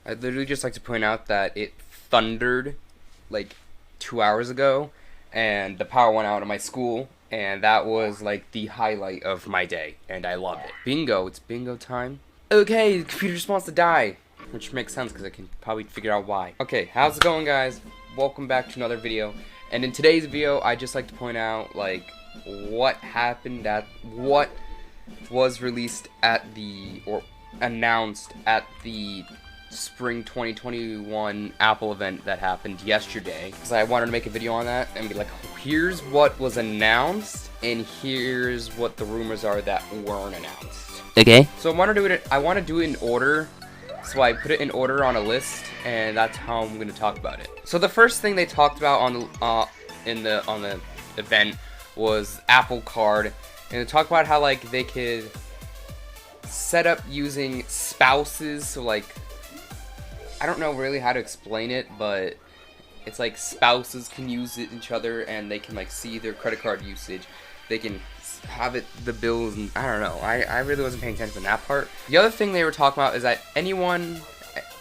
I'd literally just like to point out that it thundered like 2 hours ago, and the power went out in my school, and that was like the highlight of my day, and I loved it. Bingo, it's bingo time. Okay, the computer just wants to die, which makes sense because I can probably figure out why. Okay, how's it going, guys? Welcome back to another video, and in today's video, I'd just like to point out like what happened at what was released at the or announced at the Spring 2021 Apple event that happened yesterday, because I wanted to make a video on that and be like, here's what was announced and here's what the rumors are that weren't announced. Okay. So I want to do it in order. So I put it in order on a list, and that's how I'm going to talk about it. So the first thing they talked about on the event was Apple Card, and they talked about how like they could set up using spouses. So like, I don't know really how to explain it, but it's like spouses can use each other, and they can like see their credit card usage. They can have it, the bills, and I don't know. I really wasn't paying attention to that part. The other thing they were talking about is that anyone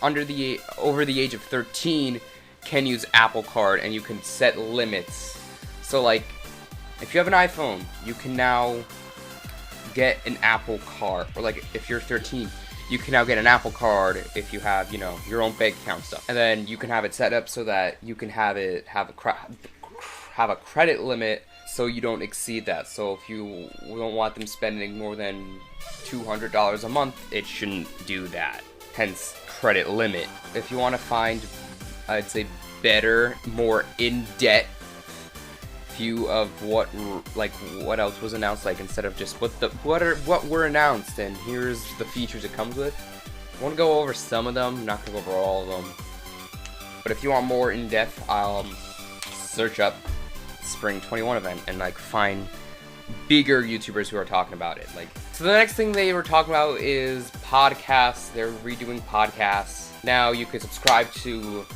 over the age of 13 can use Apple Card, and you can set limits. So like, if you have an iPhone, you can now get an Apple Card, or like if you're 13, you can now get an Apple Card if you have, you know, your own bank account stuff. And then you can have it set up so that you can have a credit limit, so you don't exceed that. So if you don't want them spending more than $200 a month, it shouldn't do that. Hence, credit limit. If you want to find, I'd say, better, more in-depth view of what else was announced, like instead of just what were announced and here's the features it comes with. I want to go over some of them, I'm not gonna go over all of them, but if you want more in-depth, I'll search up Spring 21 event and like find bigger YouTubers who are talking about it. Like, so the next thing they were talking about is podcasts. They're redoing podcasts now. You can subscribe to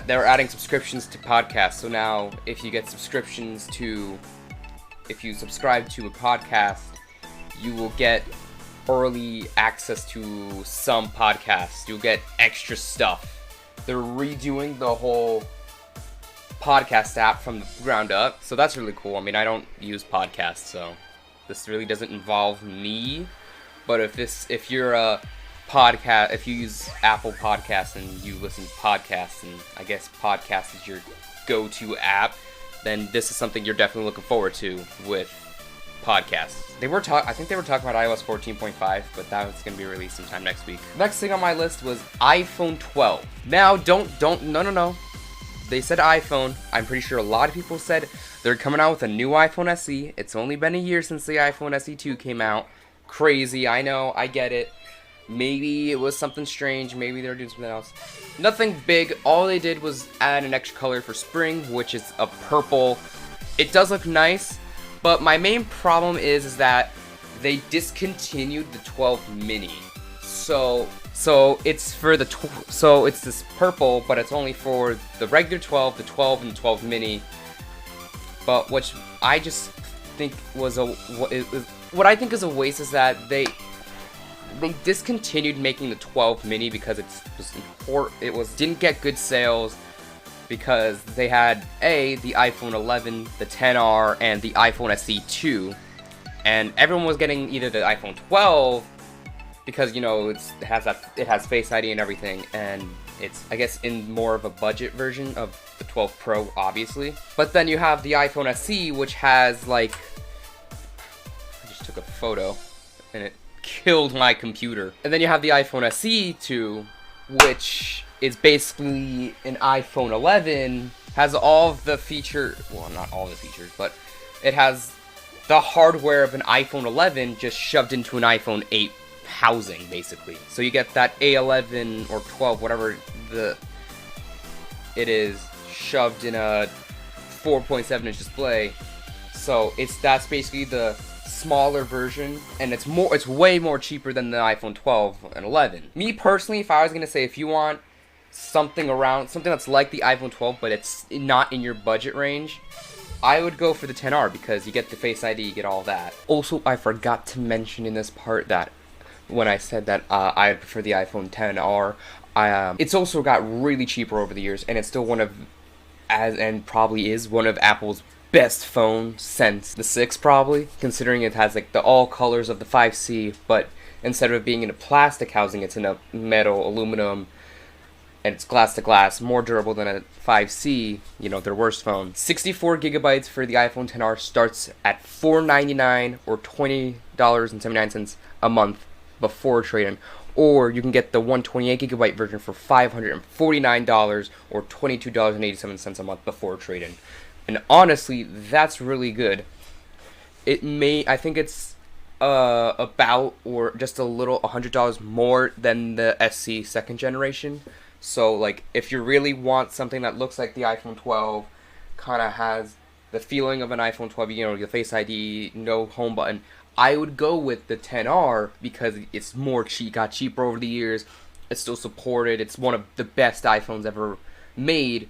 they're adding subscriptions to podcasts. So now if you subscribe to a podcast, you will get early access to some podcasts. You'll get extra stuff. They're redoing the whole podcast app from the ground up, so that's really cool. I mean, I don't use podcasts, so this really doesn't involve me. But if you're a podcast, if you use Apple Podcasts and you listen to podcasts, and I guess podcast is your go-to app, then this is something you're definitely looking forward to with podcasts. I think they were talking about iOS 14.5, but that was going to be released sometime next week. Next thing on my list was iPhone 12. Now, no. They said iPhone. I'm pretty sure a lot of people said they're coming out with a new iPhone SE. It's only been a year since the iPhone SE 2 came out. Crazy, I know, I get it. Maybe it was something strange, maybe they were doing something else. Nothing big. All they did was add an extra color for spring, which is a purple. It does look nice, but my main problem is that they discontinued the 12 mini. So it's for it's this purple, but it's only for the regular 12, the 12, and 12 mini. But which I just think was what I think is a waste is that they discontinued making the 12 mini because it didn't get good sales, because they had the iPhone 11, the 10R, and the iPhone SE 2, and everyone was getting either the iPhone 12 because, you know, it has Face ID and everything, and it's, I guess, in more of a budget version of the 12 Pro, obviously. But then you have the iPhone SE, which has like, I just took a photo and it killed my computer. And then you have the iPhone SE 2, which is basically an iPhone 11, has all of the well, not all the features, but it has the hardware of an iPhone 11 just shoved into an iPhone 8 housing, basically. So you get that A11 or 12, whatever it is, shoved in a 4.7-inch display. So that's basically the smaller version, and it's way more cheaper than the iPhone 12 and 11. Me personally, if I was gonna say, if you want something that's like the iPhone 12 but it's not in your budget range, I would go for the 10R, because you get the Face ID, you get all that. Also, I forgot to mention in this part that when I said that I prefer the iPhone XR. It's also got really cheaper over the years, and it's still one of, and probably is one of Apple's best phones since the 6 probably, considering it has like the all colors of the 5C, but instead of it being in a plastic housing, it's in a metal, aluminum, and it's glass to glass, more durable than a 5C, you know, their worst phone. 64 gigabytes for the iPhone XR starts at $499 or $20.79 a month before trade-in. Or you can get the 128 gigabyte version for $549 or $22.87 a month before trade-in. And honestly, that's really good. I think it's about or just a little $100 more than the SC second generation. So like if you really want something that looks like the iPhone 12, kind of has the feeling of an iPhone 12, you know, the Face ID, no home button, I would go with the XR because it's got cheaper over the years. It's still supported. It's one of the best iPhones ever made,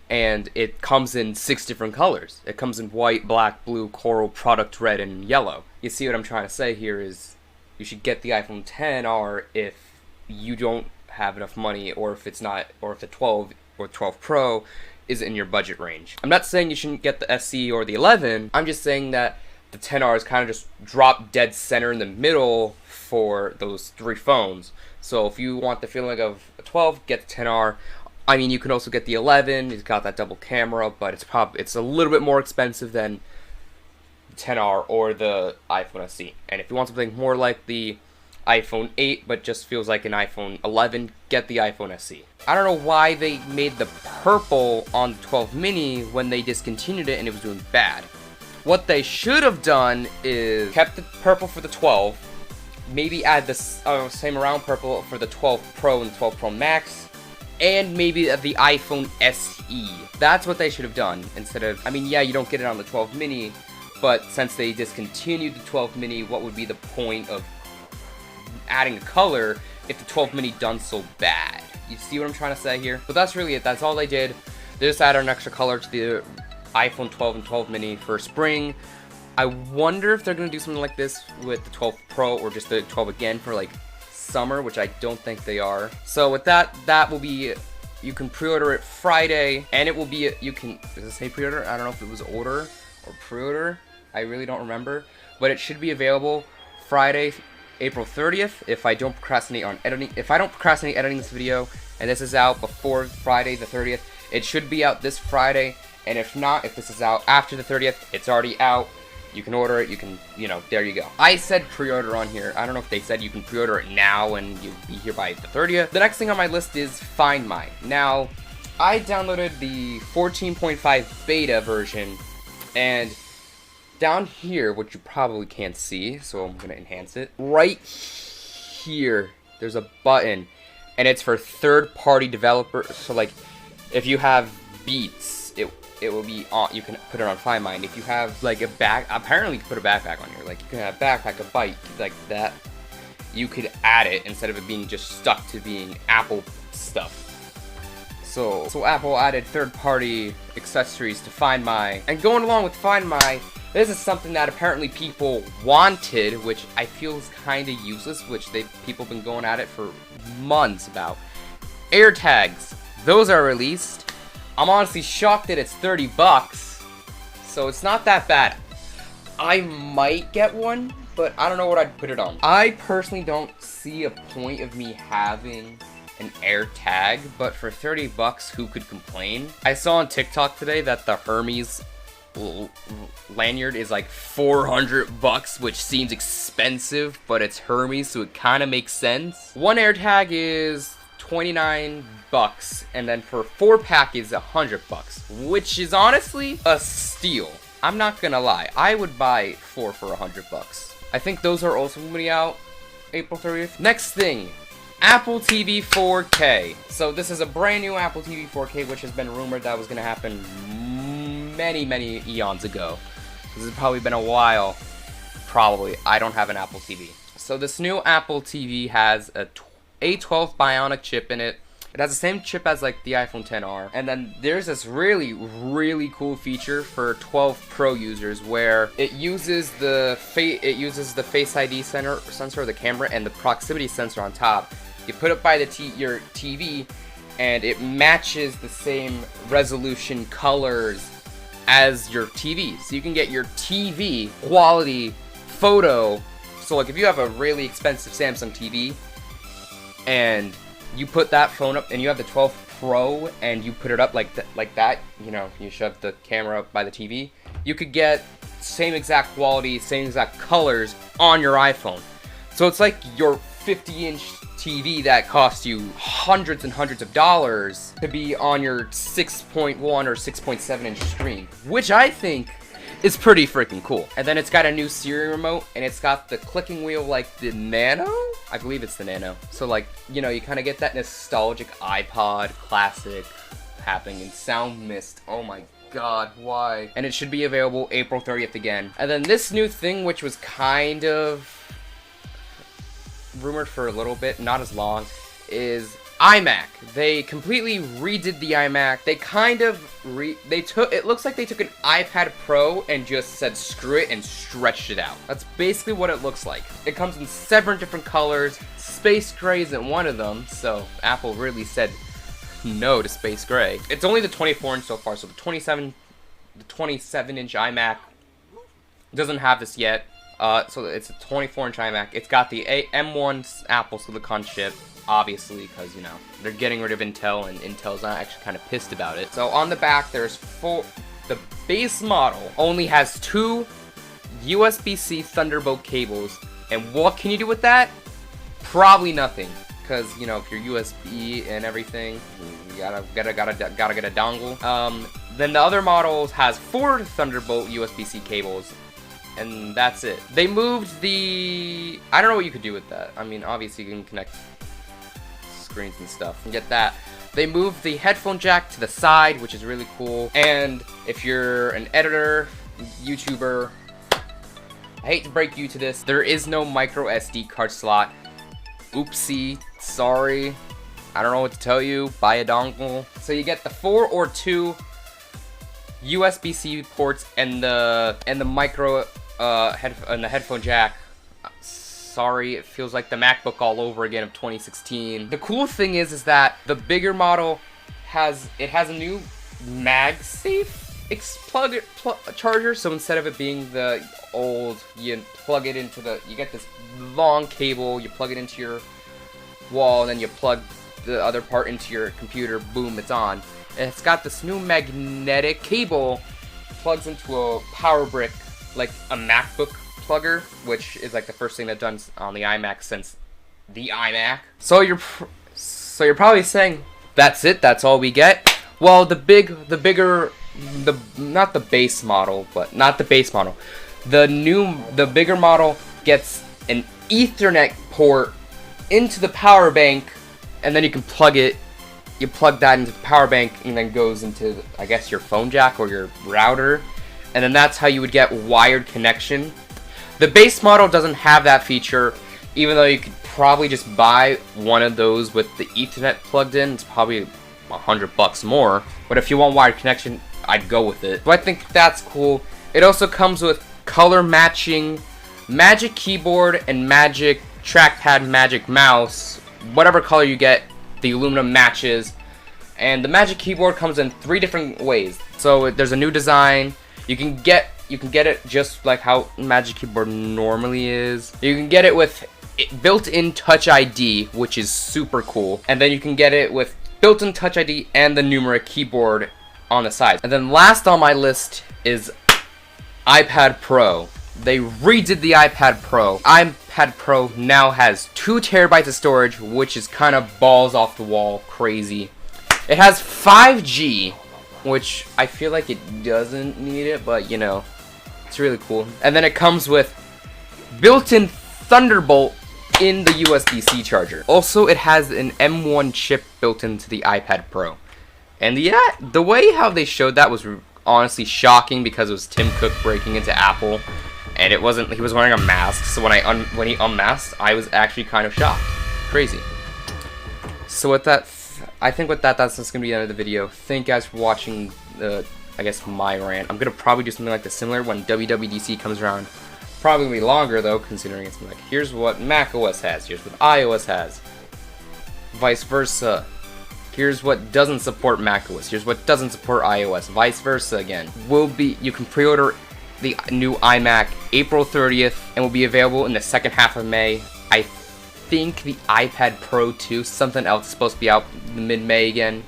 and it comes in 6 different colors. It comes in white, black, blue, coral, product red, and yellow. You see what I'm trying to say here is you should get the iPhone XR if you don't have enough money, or if the 12 or 12 Pro is in your budget range. I'm not saying you shouldn't get the SE or the 11. I'm just saying that the XR is kind of just dropped dead center in the middle for those 3 phones. So if you want the feeling of a 12, get the XR. I mean, you can also get the 11. It's got that double camera, but it's a little bit more expensive than XR or the iPhone SE. And if you want something more like the iPhone 8 but just feels like an iPhone 11, get the iPhone SE. I don't know why they made the purple on the 12 mini when they discontinued it and it was doing bad. What they should have done is kept the purple for the 12, maybe add the same around purple for the 12 Pro and 12 Pro Max, and maybe the iPhone SE. That's what they should have done instead of, I mean, yeah, you don't get it on the 12 mini, but since they discontinued the 12 mini, what would be the point of adding a color if the 12 mini done so bad? You see what I'm trying to say here? But that's really it. That's all they did. They just added an extra color to the iPhone 12 and 12 mini for spring. I wonder if they're going to do something like this with the 12 Pro or just the 12 again for like summer, which I don't think they are. So with that will be, you can pre-order it Friday, and it will be, does it say pre-order? I don't know if it was order or pre-order. I really don't remember. But it should be available Friday, April 30th, if I don't procrastinate on editing. If I don't procrastinate editing this video, and this is out before Friday the 30th, it should be out this Friday. And if not, if this is out after the 30th, it's already out. You can order it, you can, there you go. I said pre-order on here. I don't know if they said you can pre-order it now and you'll be here by the 30th. The next thing on my list is Find My. Now, I downloaded the 14.5 beta version, and down here, which you probably can't see, so I'm gonna enhance it. Right here, there's a button, and it's for third-party developers. So like, if you have Beats, it will be on, you can put it on Find My. And if you have like apparently you can put a backpack on here. Like you can have a backpack, a bike, like that. You could add it instead of it being just stuck to being Apple stuff. So Apple added third-party accessories to Find My. And going along with Find My, this is something that apparently people wanted, which I feel is kind of useless, which people have been going at it for months about. AirTags. Those are released. I'm honestly shocked that it's $30, so it's not that bad. I might get one, but I don't know what I'd put it on. I personally don't see a point of me having an AirTag, but for $30, who could complain? I saw on TikTok today that the Hermes lanyard is like $400, which seems expensive, but it's Hermes, so it kind of makes sense. One AirTag is $29, and then for 4-pack is $100, which is honestly a steal. I'm not gonna lie, I would buy 4 for $100. I think those are also gonna be out April 30th. Next thing, Apple TV 4K. So this is a brand new Apple TV 4K, which has been rumored that was gonna happen many eons ago. This has probably been a while. Probably. I don't have an Apple TV. So this new Apple TV has a A12 Bionic chip in it. It has the same chip as like the iPhone XR. And then there's this really, really cool feature for 12 Pro users where it uses the Face ID sensor, the camera, and the proximity sensor on top. You put it by your TV, and it matches the same resolution colors as your TV. So you can get your TV quality photo. So like if you have a really expensive Samsung TV and you put that phone up and you have the 12 Pro and you put it up like that, you know, you shove the camera up by the TV, you could get same exact quality, same exact colors on your iPhone. So it's like your 50-inch TV that costs you hundreds and hundreds of dollars to be on your 6.1 or 6.7 inch screen, which I think is pretty freaking cool. And then it's got a new Siri remote, and it's got the clicking wheel like the Nano? I believe it's the Nano. So like, you know, you kind of get that nostalgic iPod classic happening in Sound Mist. Oh my god, why? And it should be available April 30th again. And then this new thing, which was kind of rumored for a little bit, not as long, is iMac. They completely redid the iMac. They kind of it looks like they took an iPad Pro and just said screw it and stretched it out. That's basically what it looks like. It comes in 7 different colors. Space gray isn't one of them, so Apple really said no to space gray. It's only the 24-inch so far, so the 27-inch iMac doesn't have this yet. So it's a 24-inch iMac. It's got the M1 Apple Silicon chip, obviously, because, you know, they're getting rid of Intel, and Intel's not actually kind of pissed about it. So on the back, there's the base model only has 2 USB-C Thunderbolt cables, and what can you do with that? Probably nothing, because, you know, if you're USB and everything, you gotta get a dongle. Then the other models has 4 Thunderbolt USB-C cables, and that's it. They moved I don't know what you could do with that. I mean, obviously you can connect screens and stuff and get that. They moved the headphone jack to the side, which is really cool. And if you're an editor, YouTuber, I hate to break you to this, there is no micro SD card slot. Oopsie, sorry. I don't know what to tell you. Buy a dongle. So you get the 4 or 2 USB-C ports and the micro and the headphone jack. Sorry, it feels like the MacBook all over again of 2016. The cool thing is that the bigger model has a new MagSafe charger. So instead of it being the old, you plug it into you get this long cable, you plug it into your wall, and then you plug the other part into your computer. Boom, it's on. And it's got this new magnetic cable, plugs into a power brick like a MacBook plugger, which is like the first thing they've done on the iMac since the iMac. So you're probably saying, that's it, that's all we get? Well, not the base model, the bigger model gets an Ethernet port into the power bank, and then you can plug it. You plug that into the power bank, and then goes into, I guess, your phone jack or your router, and then that's how you would get wired connection. The base model doesn't have that feature, even though you could probably just buy one of those with the Ethernet plugged in. It's probably $100 more, but if you want wired connection, I'd go with it. So I think that's cool. It also comes with color matching Magic Keyboard and Magic Trackpad, Magic Mouse. Whatever color you get, the aluminum matches. And the Magic Keyboard comes in 3 different ways. So there's a new design. You can get it just like how Magic Keyboard normally is. You can get it with built-in Touch ID, which is super cool. And then you can get it with built-in Touch ID and the numeric keyboard on the side. And then last on my list is iPad Pro. They redid the iPad Pro. iPad Pro now has 2 terabytes of storage, which is kind of balls off the wall crazy. It has 5G, which I feel like it doesn't need it, but you know, it's really cool. And then it comes with built-in Thunderbolt in the USB-C charger. Also, it has an M1 chip built into the iPad Pro. And the way how they showed that was honestly shocking, because it was Tim Cook breaking into Apple, and it wasn't. He was wearing a mask, so when he unmasked, I was actually kind of shocked. Crazy. So with that I think with that, that's just gonna be the end of the video. Thank you guys for watching I guess my rant. I'm gonna probably do something like this similar when WWDC comes around. Probably gonna be longer though, considering it's like, here's what macOS has, here's what iOS has, vice versa. Here's what doesn't support macOS, here's what doesn't support iOS, vice versa again. You can pre-order the new iMac April 30th and will be available in the second half of May. I think the iPad Pro 2, something else is supposed to be out mid-May again.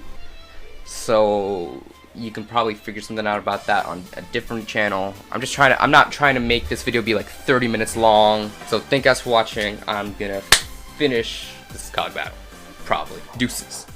So you can probably figure something out about that on a different channel. I'm not trying to make this video be like 30 minutes long. So thank you guys for watching. I'm gonna finish this COG battle. Probably. Deuces.